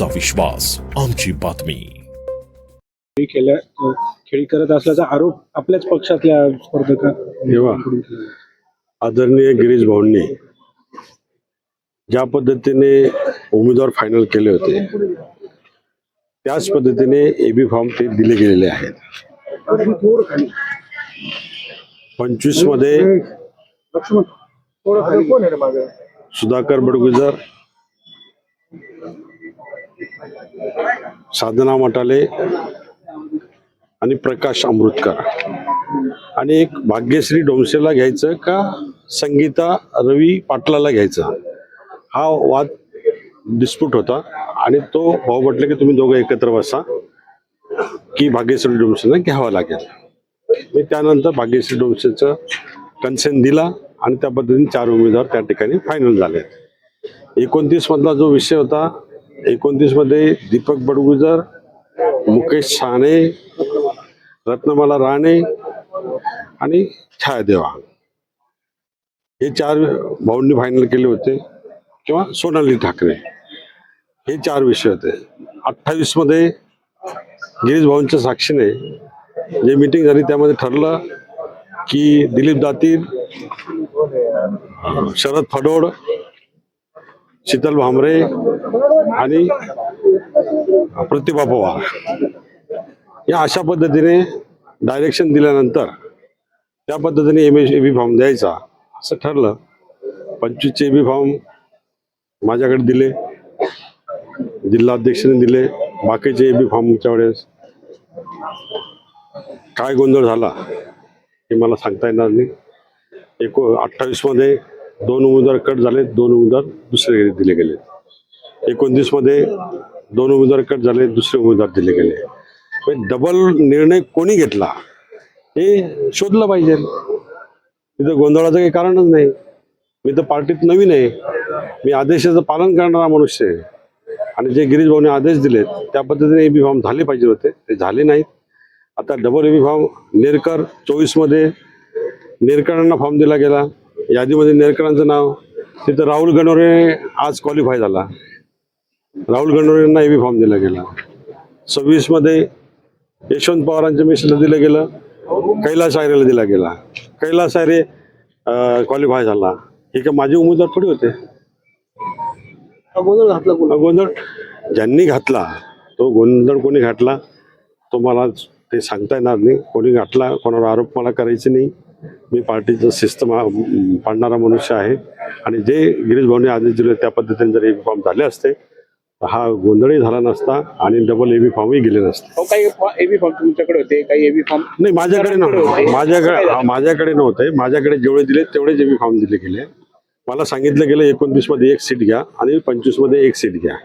तुमचा विश्वास आमची बातमी. खेळी करत असल्याचा आरोप आपल्याच पक्षातल्या स्पर्धका तेव्हा आदरणीय गिरीश भाऊंनी ज्या पद्धतीने उमेदवार फायनल केले होते त्याच पद्धतीने एबी फॉर्म ते दिले गेलेले आहेत. 25 मध्ये सुधाकर बडगुजर, साधना मटाले आणि प्रकाश अमृतकर आणि एक भाग्यश्री डोमसेला घ्यायचं का संगीता रवी पाटलाला घ्यायचं हा वाद डिस्प्यूट होता. आणि तो भाऊ म्हटले की तुम्ही दोघं एकत्र बसा की भाग्यश्री डोमसेला घ्यावा लागेल. मी त्यानंतर भाग्यश्री डोमसेचं कन्सेंट दिला आणि त्या पद्धतीने 4 उमेदवार त्या ठिकाणी फायनल झाले. 29 मधला जो विषय होता, 29 मध्ये दीपक बडगुजर, मुकेश साने, रत्नमाला राणे आणि छायादेवा हे 4 भाऊंनी फायनल केले होते किंवा सोनाली ठाकरे हे 4 विषय होते. 28 मध्ये गिरीश भाऊंच्या साक्षीने जे मीटिंग झाली त्यामध्ये ठरलं की दिलीप दातीर, शरद फडोड, शीतल भामरे आणि प्रतिभा पवार या अशा पद्धतीने डायरेक्शन दिल्यानंतर त्या पद्धतीने एबी फॉर्म द्यायचा असं ठरलं. 25चे एबी फॉर्म माझ्याकडे दिले, जिल्हा अध्यक्षांनी दिले. बाकीचे एबी फॉर्मच्या वेळेस काय गोंधळ झाला हे मला सांगता येणार नाही. 28 मध्ये 2 उमेदवार कट झाले, 2 उमेदवार दुसरे दिले गेले. 29 मध्ये 2 उमेदवार कट झाले, दुसरे उमेदवार दिले गेले. डबल निर्णय कोणी घेतला हे शोधलं पाहिजे. तिथं गोंधळाचं काही कारणच नाही. मी तर पार्टीत नवीन आहे, मी आदेशाचं पालन करणारा मनुष्य आहे आणि जे गिरीश भाऊने आदेश दिलेत त्या पद्धतीने एबी फॉर्म झाले पाहिजे होते, ते झाले नाहीत. आता डबल एबी फॉर्म नेरकर 24 मध्ये नेरकरांना फॉर्म दिला गेला. यादीमध्ये नेरकरांचं नाव, तिथं राहुल गणोरे आज क्वालिफाय झाला, राहुल गणोरेंना एबी फॉर्म दिला गेला. 26 मध्ये यशवंत पवारांच्या मिसेसला दिलं गेलं, कैलास आयरेला दिला गेला, कैलास आयरे क्वालिफाय झाला. हे काय माझे उमेदवार थोडी होते. गोंधळ ज्यांनी घातला तो गोंधळ कोणी घातला तो मला ते सांगता येणार नाही. कोणी घातला, कोणावर आरोप मला करायचे नाही. मी पार्टीचं शिस्त पाळणारा मनुष्य आहे आणि जे गिरीश भाऊने आदेश दिले त्या पद्धतीने जर एबी फॉर्म झाले असते तर हा गोंधळही झाला नसता आणि डबल एबी फॉर्मही गेले नसते. काही एबी फॉर्म तुमच्याकडे होते, काही एबी फॉर्म नाही, माझ्याकडे नव्हते. माझ्याकडे जेवढे दिले तेवढेच एबी फॉर्म दिले गेले. मला सांगितलं गेलं 29 मध्ये 1 सीट घ्या आणि 25 मध्ये 1 सीट घ्या.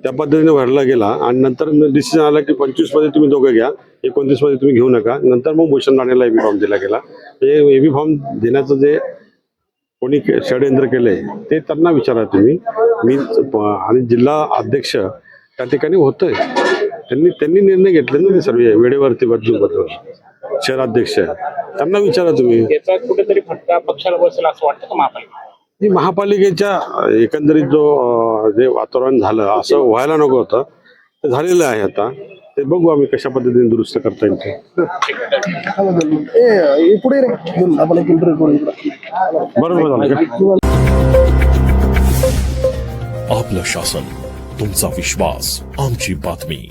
त्या पद्धतीने भरला गेला आणि नंतर डिसिजन आला की 25 मध्ये तुम्ही दोघं घ्या, 29 मध्ये तुम्ही घेऊ नका. नंतर मग भूषण राणेला एबी फॉर्म दिला गेला. हे एबी फॉर्म देण्याचं जे कोणी षडयंत्र केलंय ते त्यांना विचारा तुम्ही. मी आणि जिल्हा अध्यक्ष त्या ठिकाणी होतोय, त्यांनी निर्णय घेतले ना ते सर्व वेळेवरती बदलून. शहराध्यक्ष त्यांना विचारा तुम्ही. याचा कुठेतरी फटका पक्षाला बसेल असं वाटतं का महापालिका? महापालिकेच्या एकंदरीत जे वातावरण झालं असं व्हायला नको होतं ते झालेलं आहे. आता ते बघू आम्ही कशा पद्धतीने दुरुस्त करता येईल ते. बरोबर झालं का? आपलं शासन, तुमचा विश्वास आमची बातमी.